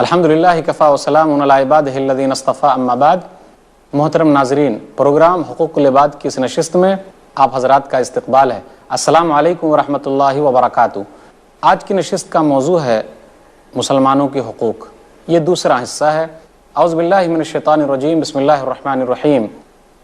الحمدللہ کفا وسلام علی عبادہ الذین اصطفیٰ اما بعد۔ محترم ناظرین، پروگرام حقوق العباد کی اس نشست میں آپ حضرات کا استقبال ہے۔ السلام علیکم ورحمۃ اللہ وبرکاتہ۔ آج کی نشست کا موضوع ہے مسلمانوں کے حقوق۔ یہ دوسرا حصہ ہے۔ اعوذ باللہ من الشیطان الرجیم، بسم اللہ الرحمن الرحیم۔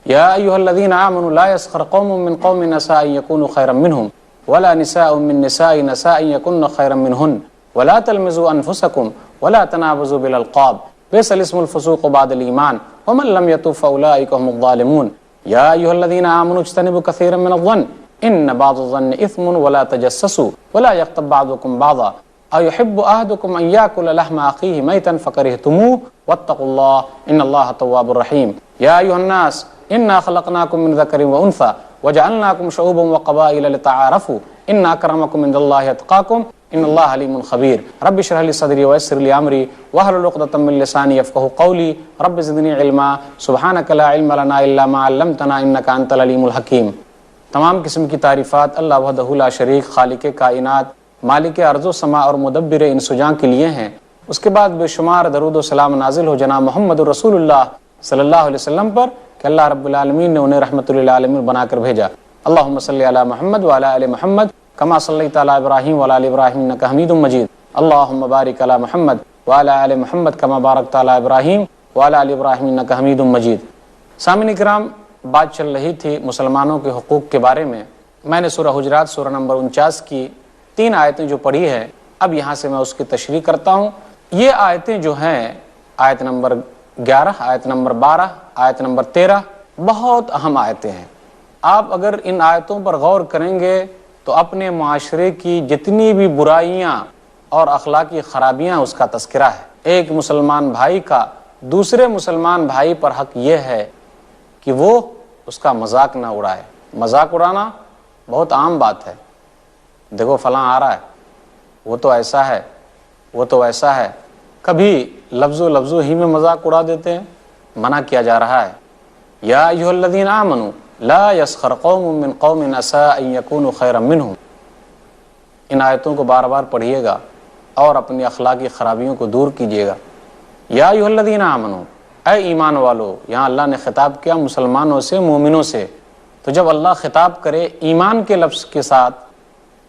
یا ایھا الذین آمنوا لا یسخر قوم من قوم عسى ان یکونوا خیرا منهم ولا نساء من نساء عسى ان یکن خیرا منهن ولا تلمزوا انفسکم ولا تنابزوا بالالقاب بئس الاسم الفسوق بعد الایمان ومن لم يتب فاولئک هم الظالمون۔ یا ایھا الذین آمنوا اجتنبوا کثیرا من الظن ان بعض الظن اثم ولا تجسسوا ولا یغتب بعضکم بعضا ایحب احدکم ان یاکل لحم اخیہ میتا فکرہتموہ واتقوا اللہ ان اللہ تواب الرحیم۔ یا ایھا الناس انا خلقناکم من ذکر وانثی وجعلناکم شعوبا وقبائل لتعارفوا ان اکرمکم عند اللہ اتقاکم ان اللہ علیم خبیر۔ رب اشرح لی صدری ویسر لی امری واحلل عقدۃ من لسانی یفقہوا قولی رب زدنی علما سبحانک لا علم لنا الا ما علمتنا انک انت العلیم الحکیم۔ تمام قسم کی تعریفات اللہ وحدہ لا شریک، خالق کائنات، مالک ارض و سماء اور مدبر انسجاں کے لیے ہیں۔ اس کے بعد بے شمار درود و سلام نازل ہو جناب محمد رسول اللہ صلی اللہ علیہ وسلم پر کہ اللہ رب العالمین نے انہیں رحمۃ للعالمین بنا کر بھیجا۔ اللہم صلی علی محمد وعلی آل محمد کما صلیت علی ابراہیم وعلی آل ابراہیم انک حمید مجید۔ اللہم بارک علی محمد وعلی آل محمد کما بارکت علی ابراہیم وعلی آل ابراہیم انک حمید مجید۔ سامعین کرام، بات چل رہی تھی مسلمانوں کے حقوق کے بارے میں۔ میں نے سورہ حجرات سورہ نمبر 49 کی 3 آیتیں جو پڑھی ہے، اب یہاں سے میں اس کی تشریح کرتا ہوں۔ یہ آیتیں جو ہیں، آیت نمبر 11، آیت نمبر 12، آیت نمبر 13، بہت اہم آیتیں ہیں۔ آپ اگر ان آیتوں پر غور کریں گے تو اپنے معاشرے کی جتنی بھی برائیاں اور اخلاقی خرابیاں اس کا تذکرہ ہے۔ ایک مسلمان بھائی کا دوسرے مسلمان بھائی پر حق یہ ہے کہ وہ اس کا مذاق نہ اڑائے۔ مذاق اڑانا بہت عام بات ہے۔ دیکھو فلاں آ رہا ہے، وہ تو ایسا ہے، وہ تو ایسا ہے۔ کبھی لفظ ہی میں مذاق اڑا دیتے ہیں۔ منع کیا جا رہا ہے، یا ایھا الذین آمنوا لا یسخر قوم من قوم عسى ان یکونوا خیرا منهم۔ ان آیتوں کو بار بار پڑھیے گا اور اپنی اخلاقی خرابیوں کو دور کیجیے گا۔ یا ایھا الذین آمنوا، اے ایمان والو۔ یہاں اللہ نے خطاب کیا مسلمانوں سے، مومنوں سے۔ تو جب اللہ خطاب کرے ایمان کے لفظ کے ساتھ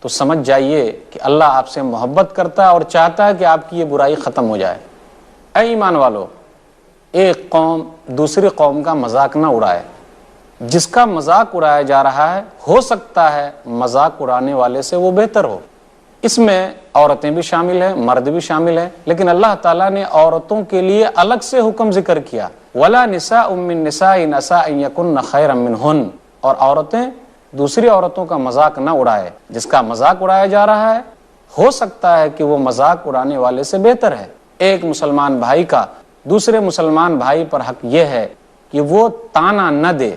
تو سمجھ جائیے کہ اللہ آپ سے محبت کرتا ہے اور چاہتا ہے کہ آپ کی یہ برائی ختم ہو جائے۔ اے ایمان والو، ایک قوم دوسری قوم کا مذاق نہ اڑائے۔ جس کا مذاق اڑایا جا رہا ہے، ہو سکتا ہے مذاق اڑانے والے سے وہ بہتر ہو۔ اس میں عورتیں بھی شامل ہیں، مرد بھی شامل ہیں، لیکن اللہ تعالیٰ نے عورتوں کے لیے الگ سے حکم ذکر کیا، وَلَا نِسَاءٌ مِّن نِّسَاءٍ عَسَىٰ أَن يَكُنَّ خَيْرًا مِّنْهُنَّ۔ اور عورتیں دوسری عورتوں کا مذاق نہ اڑائے۔ جس کا مذاق اڑایا جا رہا ہے، ہو سکتا ہے کہ وہ مذاق اڑانے والے سے بہتر ہے۔ ایک مسلمان بھائی کا دوسرے مسلمان بھائی پر حق یہ ہے کہ وہ تانا نہ دے۔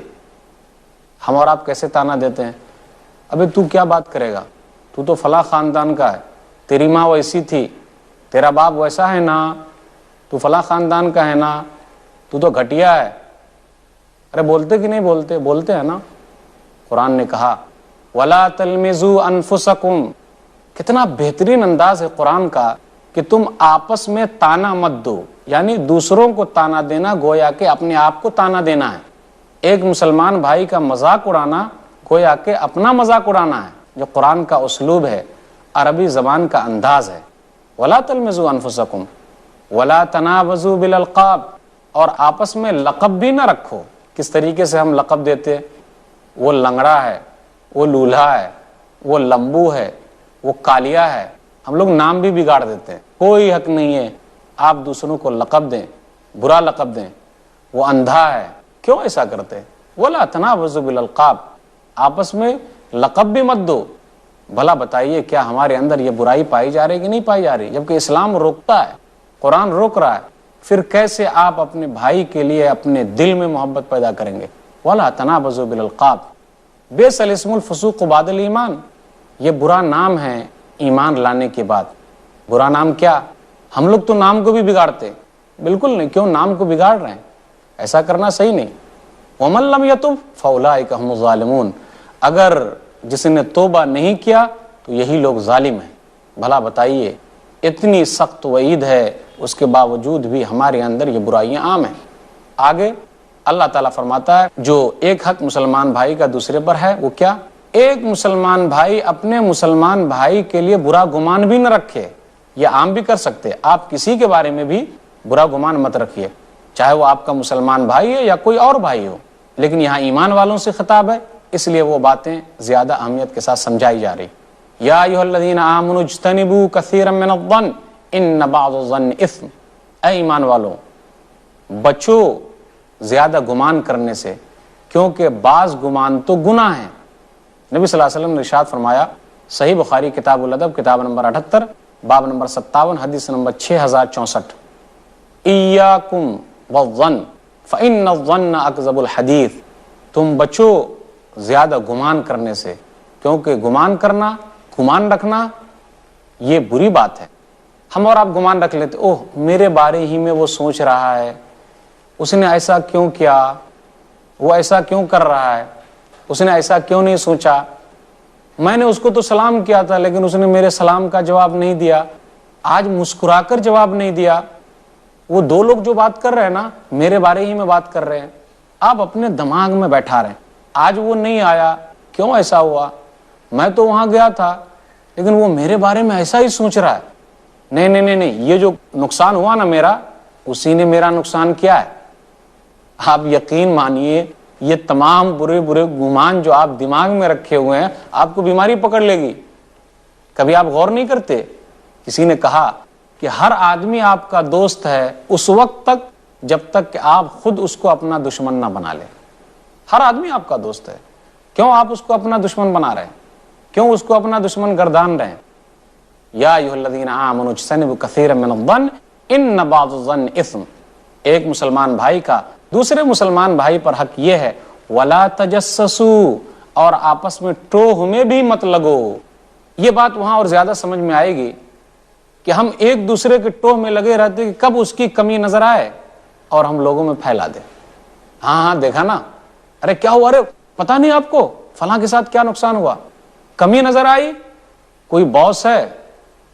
ہم اور آپ کیسے تانا دیتے ہیں؟ ابے تو کیا بات کرے گا، تو تو فلاں خاندان کا ہے، تیری ماں ویسی تھی، تیرا باپ ویسا ہے نا، تو فلاں خاندان کا ہے نا، تو تو گھٹیا ہے۔ ارے بولتے کہ نہیں بولتے؟ بولتے ہیں نا۔ قرآن نے کہا وَلَا تَلْمِزُوا أَنفُسَكُمْ۔ کتنا بہترین انداز ہے قرآن کا کہ تم آپس میں تانا مت دو، یعنی دوسروں کو تانا دینا گویا کہ اپنے آپ کو تانا دینا ہے۔ ایک مسلمان بھائی کا مذاق اڑانا گویا کہ اپنا مذاق اڑانا ہے، جو قرآن کا اسلوب ہے، عربی زبان کا انداز ہے۔ وَلَا تَلْمِزُوا أَنفُسَكُمْ وَلَا تَنَابَزُوا بِالْأَلْقَابِ۔ اور آپس میں لقب بھی نہ رکھو۔ کس طریقے سے ہم لقب دیتے؟ وہ لنگڑا ہے، وہ لولہا ہے، وہ لمبو ہے، وہ کالیا ہے۔ ہم لوگ نام بھی بگاڑ دیتے ہیں۔ کوئی حق نہیں ہے آپ دوسروں کو لقب دیں، برا لقب دیں۔ وہ اندھا ہے، کیوں ایسا کرتے؟ وَلَا تَنَابَزُوا بِالْأَلْقَابِ۔ آپس میں لقب بھی مت دو۔ بھلا بتائیے کیا ہمارے اندر یہ برائی پائی جا رہی کہ نہیں پائی جا رہی؟ جبکہ اسلام روکتا ہے، قرآن روک رہا ہے، پھر کیسے آپ اپنے بھائی کے لیے اپنے دل میں محبت پیدا کریں گے؟ وَلَا تَنَابَزُوا بِالْأَلْقَابِ بِئْسَ الِاسْمُ الْفُسُوقُ بَعْدَ الْإِيمَانِ۔ یہ برا نام ہے ایمان لانے کے بعد۔ برا نام کیا؟ ہم لوگ تو نام کو بھی بگاڑتے۔ بالکل نہیں، کیوں نام کو بگاڑ رہے ہیں؟ ایسا کرنا صحیح نہیں۔ وَمَن لَّمْ يَتُبْ فَأُولَٰئِكَ هُمُ الظَّالِمُونَ۔ اگر جس نے توبہ نہیں کیا تو یہی لوگ ظالم ہیں۔ بھلا بتائیے اتنی سخت وعید ہے اس کے باوجود بھی ہمارے اندر یہ برائیاں عام ہیں۔ آگے اللہ تعالیٰ فرماتا ہے جو ایک حق مسلمان بھائی کا دوسرے پر ہے وہ کیا؟ ایک مسلمان بھائی اپنے مسلمان بھائی کے لیے برا گمان بھی نہ رکھے۔ یہ عام بھی کر سکتے، آپ کسی کے بارے میں بھی برا گمان مت رکھیے، چاہے وہ آپ کا مسلمان بھائی ہے یا کوئی اور بھائی ہو، لیکن یہاں ایمان والوں سے خطاب ہے، اس لیے وہ باتیں زیادہ اہمیت کے ساتھ سمجھائی جا رہی۔ یا ایھا الذین آمنوا اجتنبوا کثیرا من الظن ان بعض الظن اثم، اے ایمان والوں بچو زیادہ گمان کرنے سے، کیونکہ بعض گمان تو گناہ ہیں۔ نبی صلی اللہ علیہ وسلم نے ارشاد فرمایا، صحیح بخاری کتاب الادب کتاب نمبر 78 باب نمبر 57 حدیث نمبر 6064، ایاکم والظن فإن الظن اکذب الحدیث، تم بچو زیادہ گمان کرنے سے، کیونکہ گمان رکھنا یہ بری بات ہے۔ ہم اور آپ گمان رکھ لیتے، اوہ میرے بارے ہی میں وہ سوچ رہا ہے، اس نے ایسا کیوں کیا، وہ ایسا کیوں کر رہا ہے، اس نے ایسا کیوں نہیں سوچا، میں نے اس کو تو سلام کیا تھا لیکن اس نے میرے سلام کا جواب نہیں دیا، آج مسکرا کر جواب نہیں دیا۔ وہ دو لوگ جو بات کر رہے ہیں نا، میرے بارے ہی میں بات کر رہے ہیں، آپ اپنے دماغ میں بیٹھا رہے ہیں، آج وہ نہیں آیا، کیوں ایسا ہوا، میں تو وہاں گیا تھا لیکن وہ میرے بارے میں ایسا ہی سوچ رہا ہے، نہیں، یہ جو نقصان ہوا نا میرا، اسی نے میرا نقصان کیا ہے۔ آپ یقین مانیے یہ تمام برے گمان جو آپ دماغ میں رکھے ہوئے ہیں آپ کو بیماری پکڑ لے گی۔ کبھی آپ غور نہیں کرتے؟ کسی نے کہا کہ ہر آدمی آپ کا دوست ہے اس وقت تک جب تک کہ آپ خود اس کو اپنا دشمن نہ بنا لیں۔ ہر آدمی آپ کا دوست ہے، کیوں آپ اس کو اپنا دشمن بنا رہے ہیں، کیوں اس کو اپنا دشمن گردان رہے ہیں؟ یا ایھا الذین آمنوا اجتنبوا کثیرا من الظن ان بعض الظن اثم، ایک مسلمان بھائی کا دوسرے مسلمان بھائی پر حق یہ ہے، ولا تجسسوا، اور آپس میں ٹوہ میں بھی مت لگو۔ یہ بات وہاں اور زیادہ سمجھ میں آئے گی کہ ہم ایک دوسرے کے ٹوہ میں لگے رہتے کہ کب اس کی کمی نظر آئے اور ہم لوگوں میں پھیلا دیں۔ ہاں دیکھا نا، ارے کیا ہوا، ارے پتا نہیں آپ کو فلاں کے ساتھ کیا نقصان ہوا، کمی نظر آئی، کوئی باس ہے،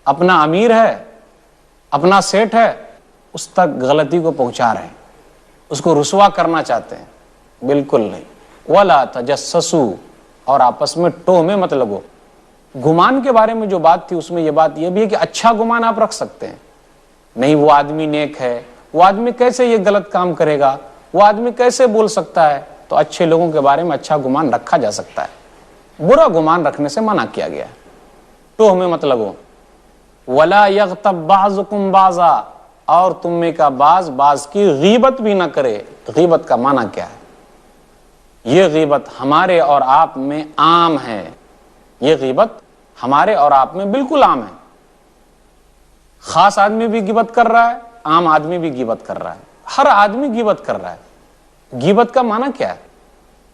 اپنا امیر ہے، اپنا سیٹ ہے، اس تک غلطی کو پہنچا رہے ہیں، اس کو رسوا کرنا چاہتے ہیں۔ بالکل نہیں، ولا تجسسوا، اور آپس میں ٹوہ میں مت لگو۔ گمان کے بارے میں جو بات تھی اس میں یہ بات یہ بھی ہے کہ اچھا گمان آپ رکھ سکتے ہیں، نہیں وہ آدمی نیک ہے، وہ آدمی کیسے یہ غلط کام کرے گا، وہ آدمی کیسے بول سکتا ہے، تو اچھے لوگوں کے بارے میں اچھا گمان رکھا جا سکتا ہے، برا گمان رکھنے سے منع کیا گیا ہے۔ ٹوہ میں مت لگو۔ ولا یغتب بعضکم بعضا، اور تم میں کا بعض کی غیبت بھی نہ کرے۔ غیبت کا معنی کیا ہے؟ یہ غیبت ہمارے اور آپ میں عام ہے، یہ غیبت ہمارے اور آپ میں بالکل عام ہے۔ خاص آدمی بھی غیبت کر رہا ہے، عام آدمی بھی غیبت کر رہا ہے، ہر آدمی غیبت کر رہا ہے۔ غیبت کا معنی کیا ہے؟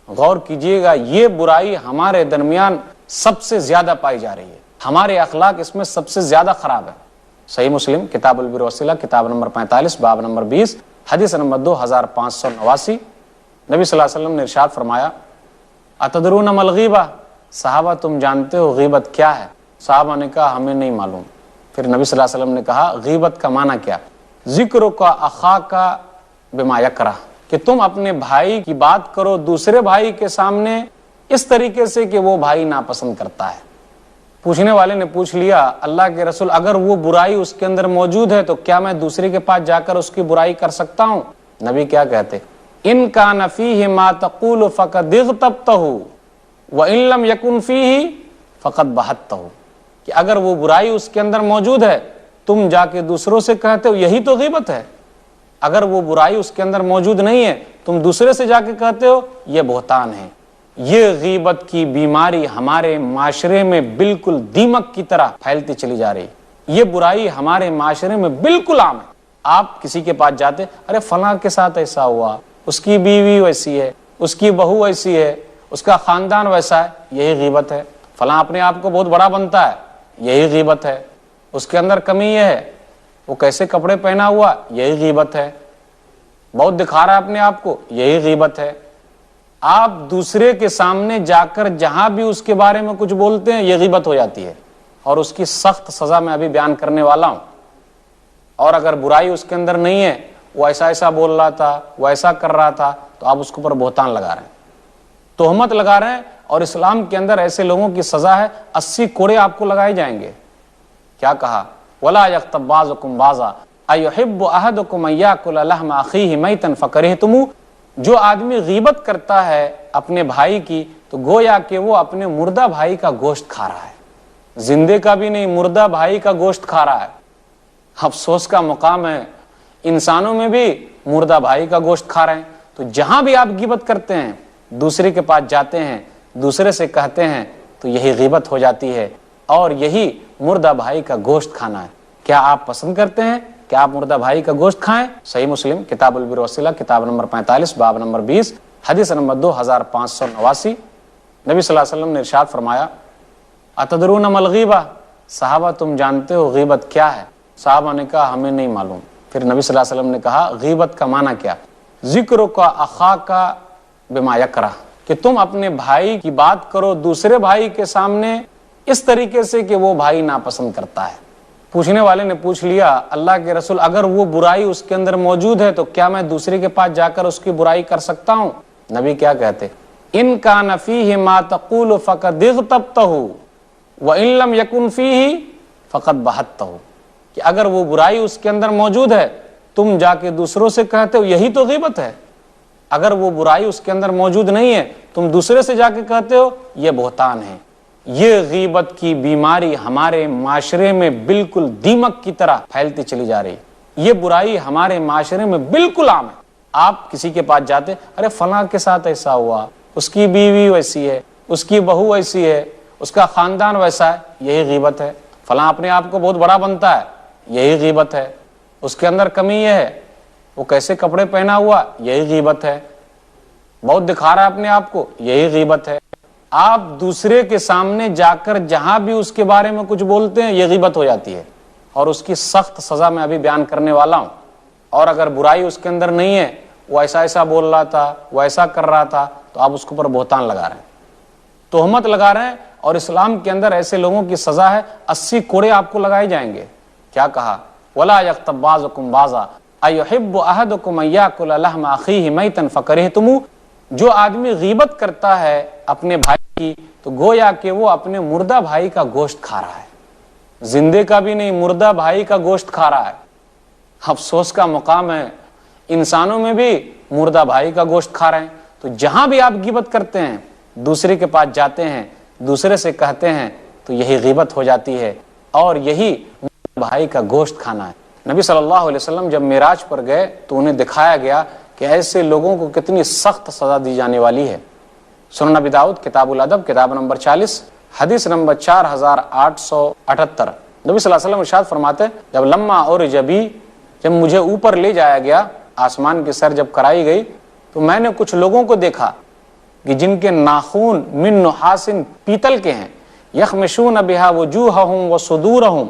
غور کیجئے گا، یہ برائی ہمارے درمیان سب سے زیادہ پائی جا رہی ہے، ہمارے اخلاق اس میں سب سے زیادہ خراب ہے۔ صحیح مسلم کتاب البر والصلہ کتاب نمبر 45 باب نمبر 20 حدیث نمبر 2589، نبی صلی اللہ علیہ وسلم نے ارشاد فرمایا، اتدرون ما الغیبہ، صحابہ تم جانتے ہو غیبت کیا ہے؟ صحابہ نے کہا ہمیں نہیں معلوم۔ پھر نبی صلی اللہ علیہ وسلم نے کہا غیبت کا معنی کیا؟ ذکر کا اخاک بما یکرہ، کہ تم اپنے بھائی کی بات کرو دوسرے بھائی کے سامنے اس طریقے سے کہ وہ بھائی ناپسند کرتا ہے۔ پوچھنے والے نے پوچھ لیا، اللہ کے رسول اگر وہ برائی اس کے اندر موجود ہے تو کیا میں دوسرے کے پاس جا کر اس کی برائی کر سکتا ہوں؟ نبی کیا کہتے؟ ان کان فیہ ما تقول فقد اغتبتہ وان لم یکن فیہ فقد بہتہ، کہ اگر وہ برائی اس کے اندر موجود ہے تم جا کے دوسروں سے کہتے ہو، یہی تو غیبت ہے۔ اگر وہ برائی اس کے اندر موجود نہیں ہے تم دوسرے سے جا کے کہتے ہو، یہ بہتان ہے۔ یہ غیبت کی بیماری ہمارے معاشرے میں بالکل دیمک کی طرح پھیلتی چلی جا رہی، یہ برائی ہمارے معاشرے میں بالکل عام ہے۔ آپ کسی کے پاس جاتے، ارے فلاں کے ساتھ ایسا ہوا، اس کی بیوی ویسی ہے، اس کی بہو ایسی ہے، اس کا خاندان ویسا ہے، یہی غیبت ہے۔ فلاں اپنے آپ کو بہت بڑا بنتا ہے، یہی غیبت ہے۔ اس کے اندر کمی یہ ہے، وہ کیسے کپڑے پہنا ہوا، یہی غیبت ہے۔ بہت دکھا رہا ہے اپنے آپ کو، یہی غیبت ہے۔ آپ دوسرے کے سامنے جا کر جہاں بھی اس کے بارے میں کچھ بولتے ہیں یہ غیبت ہو جاتی ہے، اور اس کی سخت سزا میں ابھی بیان کرنے والا ہوں۔ اور اگر برائی اس کے اندر نہیں ہے، وہ ایسا ایسا بول رہا تھا، وہ ایسا کر رہا تھا، تو آپ اس کے اوپر بہتان لگا رہے ہیں، تہمت لگا رہے ہیں، اور اسلام کے اندر ایسے لوگوں کی سزا ہے 80 کوڑے آپ کو لگائے جائیں گے۔ کیا کہا؟ وَلَا يَغْتَبْ بَعْضُكُمْ بَعْضًا أَيُحِبُّ أَحَدُكُمْ أَن يَأْكُلَ لَحْمَ أَخِيهِ مَيْتًا فَكَرِهْتُمُوهُ، جو آدمی غیبت کرتا ہے اپنے بھائی کی تو گویا کہ وہ اپنے مردہ بھائی کا گوشت کھا رہا ہے، زندے کا بھی نہیں، مردہ بھائی کا گوشت کھا رہا ہے۔ افسوس کا مقام ہے، انسانوں میں بھی مردہ بھائی کا گوشت کھا رہے ہیں۔ تو جہاں بھی آپ غیبت کرتے ہیں، دوسرے کے پاس جاتے ہیں، دوسرے سے کہتے ہیں، تو یہی غیبت ہو جاتی ہے، اور یہی مردہ بھائی کا گوشت کھانا ہے۔ کیا آپ پسند کرتے ہیں کہ آپ مردہ بھائی کا گوشت کھائیں؟ صحیح مسلم کتاب البر والصلہ، کتاب نمبر 45، باب نمبر 20، حدیث نمبر 2589۔ نبی صلی اللہ علیہ وسلم نے ارشاد فرمایا، اتدرون ما الغیبہ، صحابہ تم جانتے ہو غیبت کیا ہے؟ صحابہ نے کہا ہمیں نہیں معلوم۔ پھر نبی صلی اللہ علیہ وسلم نے کہا غیبت کا معنی کیا؟ ذکر کا اخاکا بما یکرہ، کہ تم اپنے بھائی کی بات کرو دوسرے بھائی کے سامنے اس طریقے سے کہ وہ بھائی ناپسند کرتا ہے۔ پوچھنے والے نے پوچھ لیا، اللہ کے رسول اگر وہ برائی اس کے اندر موجود ہے تو کیا میں دوسرے کے پاس جا کر اس کی برائی کر سکتا ہوں؟ نبی کیا کہتے؟ ان کان فیہ ما تقول فقد اغتبتہ وان لم یکن فیہ فقد بہتہ، کہ اگر وہ برائی اس کے اندر موجود ہے تم جا کے دوسروں سے کہتے ہو، یہی تو غیبت ہے۔ اگر وہ برائی اس کے اندر موجود نہیں ہے تم دوسرے سے جا کے کہتے ہو، یہ بہتان ہے۔ یہ غیبت کی بیماری ہمارے معاشرے میں بالکل دیمک کی طرح پھیلتی چلی جا رہی ہے۔ یہ برائی ہمارے معاشرے میں بالکل عام ہے۔ آپ کسی کے پاس جاتے، ارے فلاں کے ساتھ ایسا ہوا، اس کی بیوی ویسی ہے، اس کی بہو ایسی ہے، اس کا خاندان ویسا ہے، یہی غیبت ہے۔ فلاں اپنے آپ کو بہت بڑا بنتا ہے، یہی غیبت ہے۔ اس کے اندر کمی یہ ہے، وہ کیسے کپڑے پہنا ہوا، یہی غیبت ہے۔ بہت دکھا رہا ہے اپنے آپ کو، یہی غیبت ہے۔ آپ دوسرے کے سامنے جا کر جہاں بھی اس کے بارے میں کچھ بولتے ہیں، یہ غیبت ہو جاتی ہے، اور اس کی سخت سزا میں ابھی بیان کرنے والا ہوں۔ اور اگر برائی اس کے اندر نہیں ہے، وہ ایسا ایسا بول رہا تھا، وہ ایسا کر رہا تھا، تو آپ اس کے اوپر بہتان لگا رہے ہیں، تہمت لگا رہے ہیں، اور اسلام کے اندر ایسے لوگوں کی سزا ہے 80 کوڑے آپ کو لگائے جائیں گے۔ کیا کہا؟ وَلَا يَغْتَبْ بَعْضُكُمْ بَعْضًا أَيُحِبُّ أَحَدُكُمْ أَن يَأْكُلَ لَحْمَ أَخِيهِ مَيْتًا فَكَرِهْتُمُوهُ، جو آدمی غیبت کرتا ہے اپنے بھائی کی تو گویا کہ وہ اپنے مردہ بھائی کا گوشت کھا رہا ہے، زندے کا بھی نہیں، مردہ بھائی کا گوشت کھا رہا ہے۔ افسوس کا مقام ہے، انسانوں میں بھی مردہ بھائی کا گوشت کھا رہے ہیں۔ تو جہاں بھی آپ غیبت کرتے ہیں، دوسرے کے پاس جاتے ہیں، دوسرے سے کہتے ہیں، تو یہی غیبت ہو جاتی ہے، اور یہی مردہ بھائی کا گوشت کھانا ہے۔ نبی صلی اللہ علیہ وسلم جب معراج پر گئے تو انہیں دکھایا گیا کہ ایسے لوگوں کو کتنی سخت سزا دی جانے والی ہے۔ سنن ابی داؤد کتاب الادب کتاب نمبر 40 حدیث نمبر 4878۔ نبی صلی اللہ علیہ وسلم ارشاد فرماتے، جب لما اور جب مجھے اوپر لے جایا گیا، آسمان کی سر جب کرائی گئی، تو میں نے کچھ لوگوں کو دیکھا کہ جن کے ناخون من نحاس پیتل کے ہیں، یخمشون بها وجوہہم وصدورہم،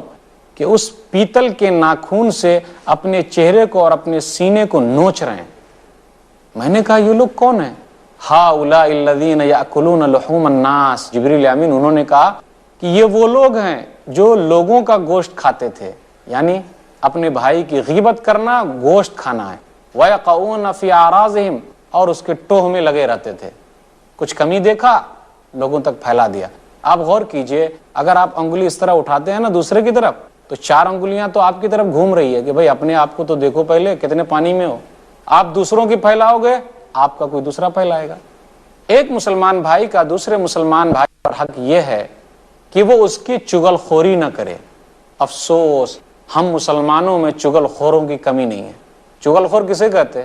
کہ اس پیتل کے ناخون سے اپنے چہرے کو اور اپنے سینے کو نوچ رہے ہیں۔ میں نے کہا یہ لوگ کون ہیں؟ ہؤلاء الذین یأکلون لحوم الناس، جبریل امین انہوں نے کہا کہ یہ وہ لوگ ہیں جو لوگوں کا گوشت کھاتے تھے، یعنی اپنے بھائی کی غیبت کرنا، گوشت کھانا ہے۔ وَيَقَعُونَ فِي أَعْرَاضِهِمْ، اور اس کے ٹوہ میں لگے رہتے تھے۔ کچھ کمی دیکھا، لوگوں تک پھیلا دیا۔ آپ غور کیجئے، اگر آپ انگلی اس طرح اٹھاتے ہیں نا دوسرے کی طرف، تو 4 انگلیاں تو آپ کی طرف گھوم رہی ہے کہ بھئی اپنے آپ کو تو دیکھو پہلے کتنے پانی میں ہو۔ آپ دوسروں کی پھیلاؤ گے، آپ کا کوئی دوسرا پھیلائے گا۔ ایک مسلمان بھائی کا دوسرے مسلمان بھائی پر حق یہ ہے کہ وہ اس کی چغل خوری نہ کرے۔ افسوس، ہم مسلمانوں میں چغل خوروں کی کمی نہیں ہے۔ چغل خور کسے کہتے؟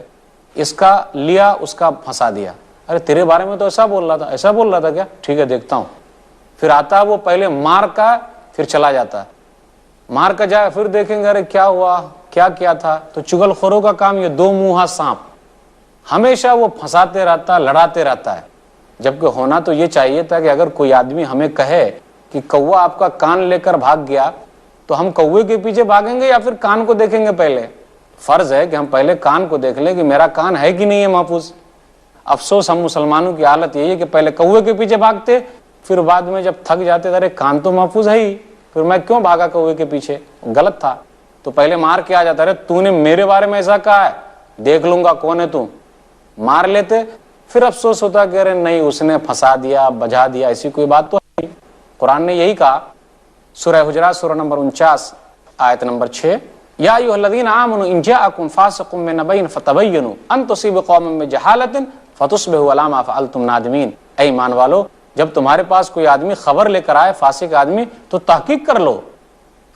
اس کا لیا، اس کا پھنسا دیا، ارے تیرے بارے میں تو ایسا بول رہا تھا، ایسا بول رہا تھا کیا؟ ٹھیک ہے دیکھتا ہوں۔ پھر آتا وہ پہلے مار کا، پھر چلا جاتا ہے، مار کا جائے، پھر دیکھیں گے ارے کیا ہوا، کیا تھا۔ تو چغل خوروں کا کام یہ 2 منہا سانپ، ہمیشہ وہ پھنساتے رہتا، لڑاتے رہتا ہے۔ جبکہ ہونا تو یہ چاہیے تھا کہ اگر کوئی آدمی ہمیں کہے کہ کوا آپ کا کان لے کر بھاگ گیا، تو ہم کوے کے پیچھے بھاگیں گے یا پھر کان کو دیکھیں گے؟ پہلے فرض ہے کہ ہم پہلے کان کو دیکھ لیں کہ میرا کان ہے کہ نہیں ہے محفوظ۔ افسوس ہم مسلمانوں کی حالت یہی ہے کہ پہلے کوے کے پیچھے بھاگتے، پھر بعد میں جب تھک جاتے ارے کان تو محفوظ ہے ہی، پھر میں کیوں بھاگا کوے کے پیچھے؟ غلط تھا۔ تو پہلے مار کے آ جاتا، ارے تو نے میرے بارے میں ایسا کہا ہے، دیکھ لوں گا کون ہے تو، مار لیتے، پھر افسوس ہوتا کہ ارے نہیں اس نے پھنسا دیا، بجھا دیا، ایسی کوئی بات تو نہیں۔ قرآن نے یہی کہا، سورہ حجرات سورہ نمبر 49 آیت نمبر 6، یا ایھا الذین آمنوا ان جاءکم فاسق بنبأ فتبینوا ان تصیبوا قوما بجہالۃ فتصبحوا علی ما فعلتم نادمین۔ اے ایمان والو، جب تمہارے پاس کوئی آدمی خبر لے کر آئے، فاسق آدمی، تو تحقیق کر لو۔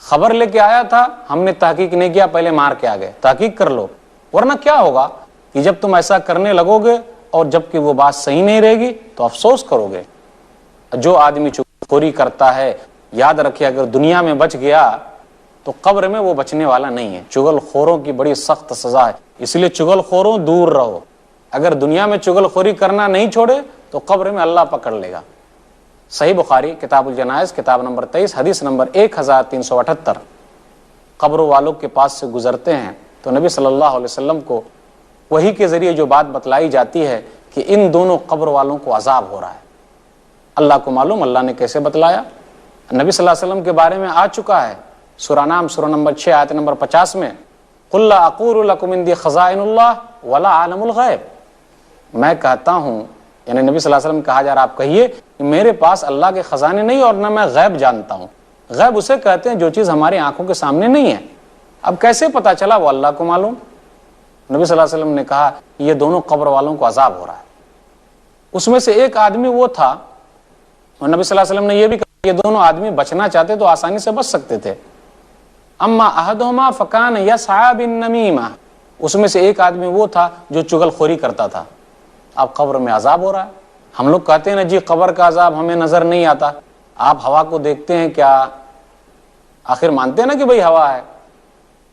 خبر لے کے آیا تھا، ہم نے تحقیق نہیں کیا، پہلے مار کے آ گئے، تحقیق کر لو، ورنہ کیا ہوگا کہ جب تم ایسا کرنے لگو گے اور جب کہ وہ بات صحیح نہیں رہے گی تو افسوس کرو گے۔ جو آدمی چغلخوری کرتا ہے، یاد رکھیے اگر دنیا میں بچ گیا تو قبر میں وہ بچنے والا نہیں ہے۔ چغل خوروں کی بڑی سخت سزا ہے، اس لیے چغل خوروں دور رہو۔ اگر دنیا میں چغل خوری کرنا نہیں چھوڑے تو قبر میں اللہ پکڑ لے گا۔ صحیح بخاری کتاب الجنائز کتاب نمبر 23 حدیث نمبر 1378، قبر والوں کے پاس سے گزرتے ہیں تو نبی صلی اللہ علیہ وسلم کو وحی کے ذریعے جو بات بتلائی جاتی ہے کہ ان دونوں قبر والوں کو عذاب ہو رہا ہے۔ اللہ کو معلوم اللہ نے کیسے بتلایا، نبی صلی اللہ علیہ وسلم کے بارے میں آ چکا ہے، سورہ نام سورہ نمبر 6 آیت نمبر 50 میں، قل لا اقول لکم عندی خزائن اللہ ولا عالم الغیب، میں کہتا ہوں، یعنی نبی صلی اللہ علیہ وسلم کہا جا رہا آپ کہیے کہ میرے پاس اللہ کے خزانے نہیں اور نہ میں غیب جانتا ہوں۔ غیب اسے کہتے ہیں جو چیز ہماری آنکھوں کے سامنے نہیں ہے۔ اب کیسے پتا چلا، وہ اللہ کو معلوم۔ نبی صلی اللہ علیہ وسلم نے کہا یہ دونوں قبر والوں کو عذاب ہو رہا ہے۔ اس میں سے ایک آدمی وہ تھا، اور نبی صلی اللہ علیہ وسلم نے یہ بھی کہا یہ دونوں آدمی بچنا چاہتے تو آسانی سے بچ سکتے تھے۔ اما احدہما فکان یسعی بالنمیمہ، اس میں سے ایک آدمی وہ تھا جو چغل خوری کرتا تھا۔ اب قبر میں عذاب ہو رہا ہے۔ ہم لوگ کہتے ہیں نا جی قبر کا عذاب ہمیں نظر نہیں آتا، آپ ہوا کو دیکھتے ہیں کیا؟ آخر مانتے ہیں نا کہ بھئی ہوا ہے۔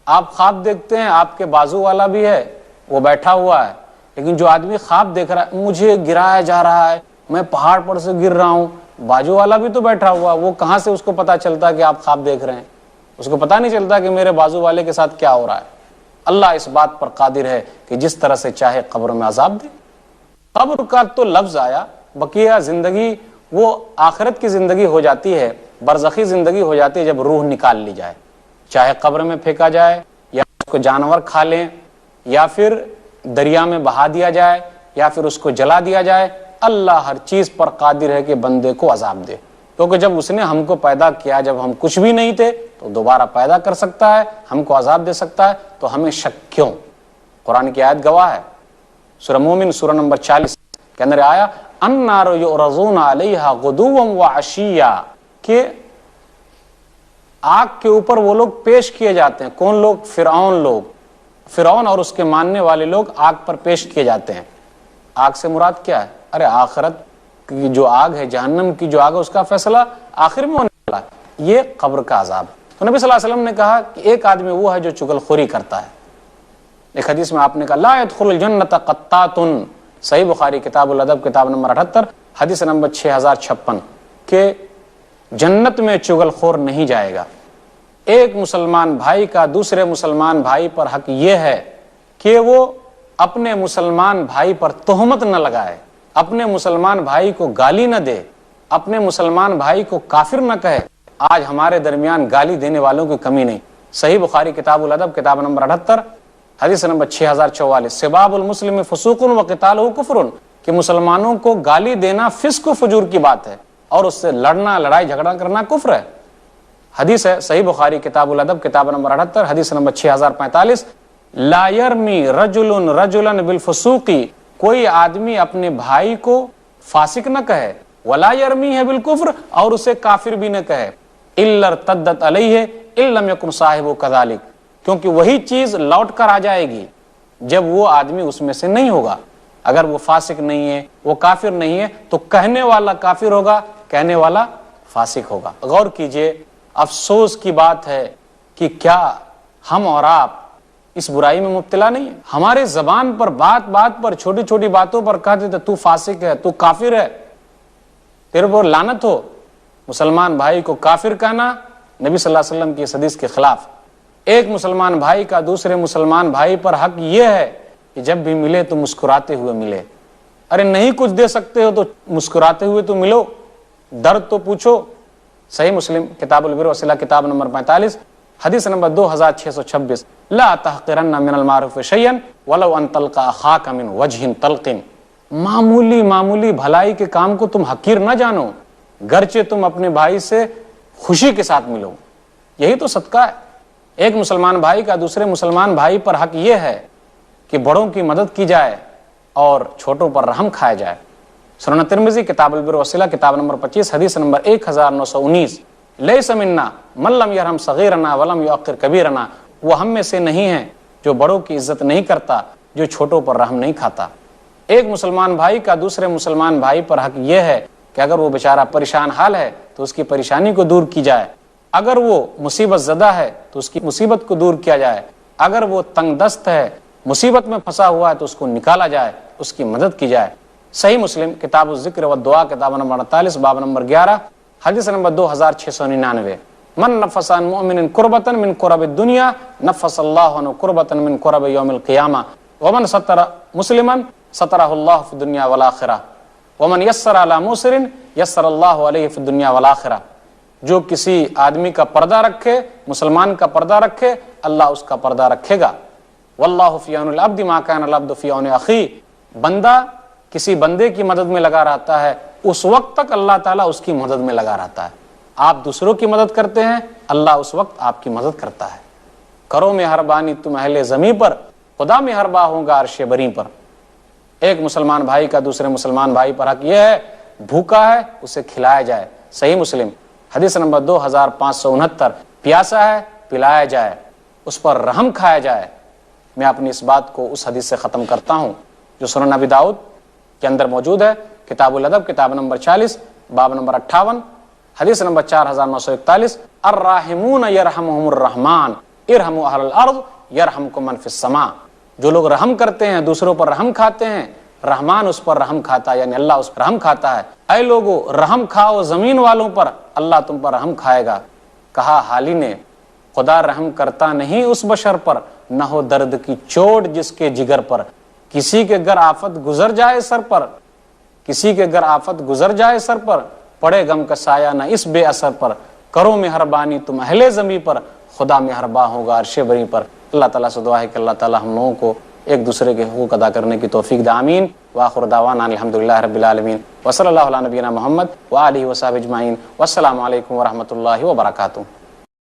آپ خواب دیکھتے ہیں، آپ کے بازو والا بھی ہے، وہ بیٹھا ہوا ہے، لیکن جو آدمی خواب دیکھ رہا ہے مجھے گرایا جا رہا ہے، میں پہاڑ پر سے گر رہا ہوں، بازو والا بھی تو بیٹھا ہوا، وہ کہاں سے اس کو پتا چلتا کہ آپ خواب دیکھ رہے ہیں؟ اس کو پتا نہیں چلتا کہ میرے بازو والے کے ساتھ کیا ہو رہا ہے۔ اللہ اس بات پر قادر ہے کہ جس طرح سے چاہے قبر میں عذاب دے۔ قبر کا تو لفظ آیا، بقیہ زندگی وہ آخرت کی زندگی ہو جاتی ہے، برزخی زندگی ہو جاتی ہے جب روح نکال لی جائے، چاہے قبر میں پھینکا جائے یا اس کو جانور کھا لیں یا پھر دریا میں بہا دیا جائے یا پھر اس کو جلا دیا جائے، اللہ ہر چیز پر قادر ہے کہ بندے کو عذاب دے، کیونکہ جب اس نے ہم کو پیدا کیا جب ہم کچھ بھی نہیں تھے تو دوبارہ پیدا کر سکتا ہے، ہم کو عذاب دے سکتا ہے، تو ہمیں شک کیوں؟ قرآن کی آیت گواہ ہے، سورہ مومن سورہ نمبر 40 کے اندر آیا النار یعرضون علیہا غدوا وعشیا، کہ آگ کے اوپر وہ لوگ پیش کیے جاتے ہیں۔ کون لوگ؟ فرعون اور اس کے ماننے والے لوگ آگ پر پیش کیے جاتے ہیں۔ آگ سے مراد کیا ہے؟ ارے آخرت کی جو آگ ہے، جہنم کی جو آگ ہے، اس کا فیصلہ آخر میں ہونے والا ہے، یہ قبر کا عذاب ہے۔ تو نبی صلی اللہ علیہ وسلم نے کہا کہ ایک آدمی وہ ہے جو چغل خوری کرتا ہے۔ ایک حدیث میں آپ نے کہا لا يدخل الجنت قطات، صحیح بخاری کتاب الادب کتاب نمبر 78 حدیث نمبر 6056، کہ جنت میں چغل خور نہیں جائے گا۔ ایک مسلمان بھائی کا دوسرے مسلمان بھائی پر حق یہ ہے کہ وہ اپنے مسلمان بھائی پر تہمت نہ لگائے، اپنے مسلمان بھائی کو گالی نہ دے، اپنے مسلمان بھائی کو کافر نہ کہے۔ آج ہمارے درمیان گالی دینے والوں کی کمی نہیں۔ صحیح بخاری کتاب الادب کتاب نمبر 78 حدیث نمبر 6044، سباب المسلم فسوق وقتالہ کفر، کہ مسلمانوں کو گالی دینا فسق و فجور کی بات ہے اور اس سے لڑنا، لڑائی جھگڑا کرنا کفر ہے۔ حدیث ہے صحیح بخاری کتاب الادب کتاب نمبر 78 حدیث نمبر 6045، لا یرمی رجل رجلا بالفسوق، کوئی آدمی اپنے بھائی کو فاسق نہ کہے، ولا یرمی ہے بالکفر، اور اسے کافر بھی نہ کہے، الا ارتدت علیہ ان لم یکن صاحب کذالک، کیونکہ وہی چیز لوٹ کر آ جائے گی جب وہ آدمی اس میں سے نہیں ہوگا۔ اگر وہ فاسق نہیں ہے، وہ کافر نہیں ہے، تو کہنے والا کافر ہوگا، کہنے والا فاسق ہوگا۔ غور کیجئے، افسوس کی بات ہے کہ کیا ہم اور آپ اس برائی میں مبتلا نہیں ہیں؟ ہمارے زبان پر بات بات پر چھوٹی چھوٹی باتوں پر کہتے تھے تو فاسق ہے، تو کافر ہے، تیرے پر لعنت ہو۔ مسلمان بھائی کو کافر کہنا نبی صلی اللہ علیہ وسلم کی اس حدیث کے خلاف۔ ایک مسلمان بھائی کا دوسرے مسلمان بھائی پر حق یہ ہے کہ جب بھی ملے تو مسکراتے ہوئے ملے۔ ارے نہیں کچھ دے سکتے ہو تو مسکراتے ہوئے تو ملو، درد تو پوچھو۔ صحیح مسلم کتاب البر والصلہ کتاب نمبر 45 حدیث نمبر 2626، لا تحقرن من المعروف شیئا ولو ان تلقى اخاک من وجہ طلق، معمولی بھلائی کے کام کو تم حقیر نہ جانو، گرچہ تم اپنے بھائی سے خوشی کے ساتھ ملو، یہی تو صدقہ ہے۔ ایک مسلمان بھائی کا دوسرے مسلمان بھائی پر حق یہ ہے کہ بڑوں کی مدد کی جائے اور چھوٹوں پر رحم کھایا جائے۔ سنن ترمذی کتاب البر والصلہ کتاب نمبر 25 حدیث نمبر 1919، لیس منا من لم یرحم صغیرنا ولم یوقر کبیرنا، وہ ہم میں سے نہیں ہے جو بڑوں کی عزت نہیں کرتا، جو چھوٹوں پر رحم نہیں کھاتا۔ ایک مسلمان بھائی کا دوسرے مسلمان بھائی پر حق یہ ہے کہ اگر وہ بیچارہ پریشان حال ہے تو اس کی پریشانی کو دور کی جائے، اگر وہ مصیبت زدہ ہے تو اس کی مصیبت کو دور کیا جائے، اگر وہ تنگ دست ہے، مصیبت میں پھنسا ہوا ہے تو اس کو نکالا جائے، اس کی مدد کی جائے۔ صحیح مسلم کتاب الذکر والدعاء کتاب نمبر 48 باب نمبر 11 حدیث نمبر 2699، من نفس عن مؤمن کربۃ من کرب الدنیا نفس اللہ عنہ کربۃ من کرب یوم القیامہ ومن ستر مسلما سترہ اللہ فی الدنیا والآخرہ ومن یسر علی معسر یسر اللہ علیہ فی الدنیا والآخرہ، جو کسی آدمی کا پردہ رکھے، مسلمان کا پردہ رکھے، اللہ اس کا پردہ رکھے گا۔ واللہ فی عون العبد ما کان العبد فی عون اخیہ، بندہ کسی بندے کی مدد میں لگا رہتا ہے اس وقت تک اللہ تعالیٰ اس کی مدد میں لگا رہتا ہے۔ آپ دوسروں کی مدد کرتے ہیں، اللہ اس وقت آپ کی مدد کرتا ہے۔ کرو مہربانی تم اہل زمین پر، خدا مہرباں ہوگا عرش بری پر۔ ایک مسلمان بھائی کا دوسرے مسلمان بھائی پر حق یہ ہے، بھوکا ہے اسے کھلایا جائے۔ صحیح مسلم حدیث نمبر 2569، پیاسا ہے پلایا جائے، اس پر رحم کھایا جائے۔ میں اپنی اس بات کو اس حدیث سے ختم کرتا ہوں جو سنن ابی داؤد کے اندر موجود ہے، کتاب الادب کتاب نمبر 40 باب نمبر 58 حدیث نمبر 4941، الراحمون یرحمہم الرحمن ارحموا اہل الارض یرحمکم من فی السماء، جو لوگ رحم کرتے ہیں دوسروں پر رحم کھاتے ہیں، رحمان اس پر رحم کھاتا ہے، یعنی اللہ اس پر رحم کھاتا ہے۔ اے لوگو رحم کھاؤ زمین والوں پر، اللہ تم پر رحم کھائے گا۔ کہا حالی نے خدا رحم کرتا نہیں اس بشر پر نہ ہو درد کی چوٹ جس کے جگر پر، کسی کے گر آفت گزر جائے سر پر، کسی کے گر آفت گزر جائے سر پر، پڑے غم کا سایہ نہ اس بے اثر پر، کرو مہربانی تم اہل زمین پر، خدا مہرباں ہوگا عرش بری پر۔ اللہ تعالیٰ سے دعا ہے کہ اللہ تعالیٰ ہم لوگوں کو ایک دوسرے کے حقوق ادا کرنے کی توفیق دے، آمین۔ وآخر دعوانا الحمدللہ رب العالمین، وصلی اللہ علی نبینا محمد وآلہ وصحبہ اجمعین، والسلام علیکم ورحمۃ اللہ وبرکاتہ۔